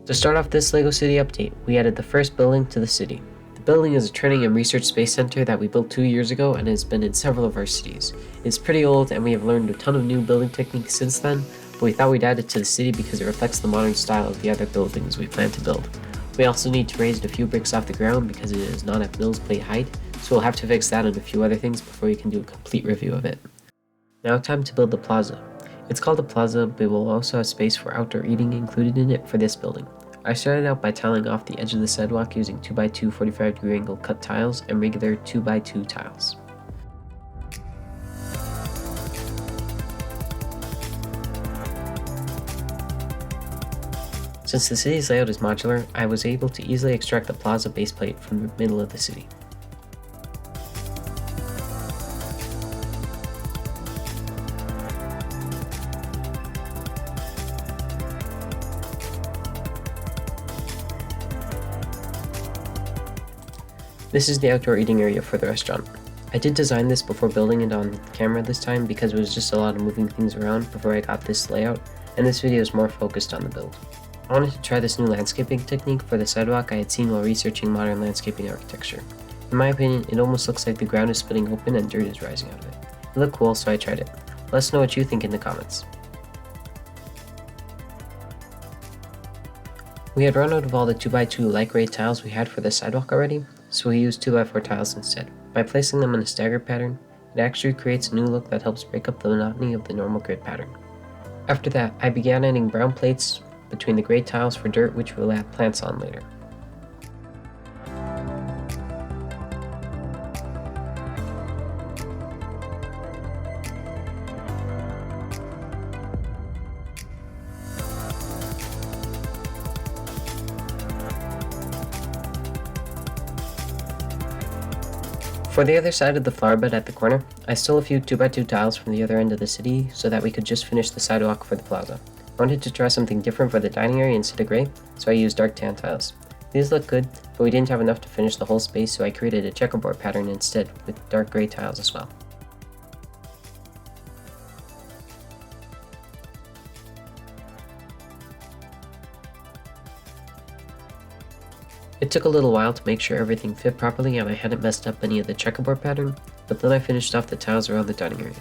To start off this LEGO City update, we added the first building to the city. The building is a training and research space center that we built 2 years ago and has been in several of our cities. It's pretty old and we have learned a ton of new building techniques since then, but we thought we'd add it to the city because it reflects the modern style of the other buildings we plan to build. We also need to raise it a few bricks off the ground because it is not at Mills Plate height, so we'll have to fix that and a few other things before we can do a complete review of it. Now time to build the plaza. It's called a plaza, but we'll also have space for outdoor eating included in it for this building. I started out by tiling off the edge of the sidewalk using 2x2 45-degree angle cut tiles and regular 2x2 tiles. Since the city's layout is modular, I was able to easily extract the plaza base plate from the middle of the city. This is the outdoor eating area for the restaurant. I did design this before building it on camera this time because it was just a lot of moving things around before I got this layout, and this video is more focused on the build. I wanted to try this new landscaping technique for the sidewalk I had seen while researching modern landscaping architecture. In my opinion, it almost looks like the ground is splitting open and dirt is rising out of it. It looked cool, so I tried it. Let us know what you think in the comments. We had run out of all the 2x2 light gray tiles we had for the sidewalk already, so we used 2x4 tiles instead. By placing them in a staggered pattern, it actually creates a new look that helps break up the monotony of the normal grid pattern. After that, I began adding brown plates between the gray tiles for dirt, which we'll add plants on later. For the other side of the flower bed at the corner, I stole a few 2x2 tiles from the other end of the city so that we could just finish the sidewalk for the plaza. I wanted to try something different for the dining area instead of gray, so I used dark tan tiles. These look good, but we didn't have enough to finish the whole space, so I created a checkerboard pattern instead with dark gray tiles as well. It took a little while to make sure everything fit properly and I hadn't messed up any of the checkerboard pattern, but then I finished off the tiles around the dining area.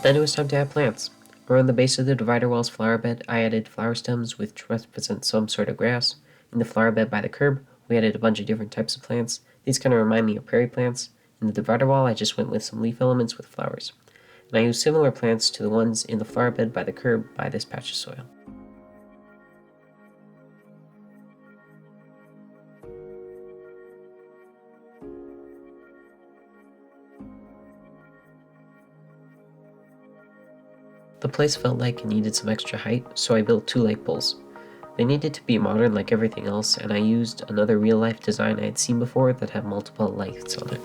Then it was time to add plants. Around the base of the divider wall's flower bed, I added flower stems which represent some sort of grass. In the flower bed by the curb, we added a bunch of different types of plants. These kind of remind me of prairie plants. In the divider wall, I just went with some leaf elements with flowers. And I used similar plants to the ones in the flower bed by the curb by this patch of soil. The place felt like it needed some extra height, so I built 2 light poles. They needed to be modern like everything else, and I used another real-life design I had seen before that had multiple lights on it.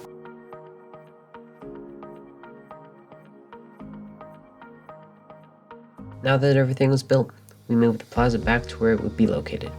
Now that everything was built, we moved the plaza back to where it would be located.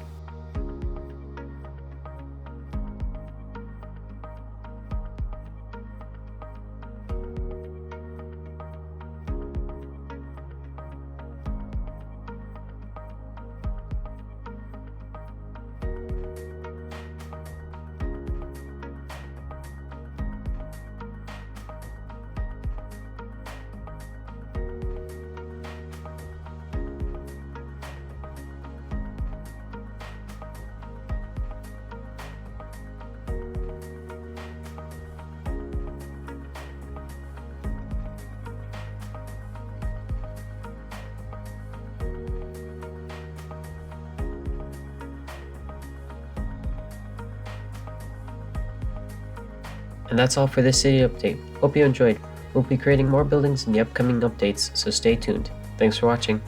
And that's all for this city update. Hope you enjoyed. We'll be creating more buildings in the upcoming updates, so stay tuned. Thanks for watching.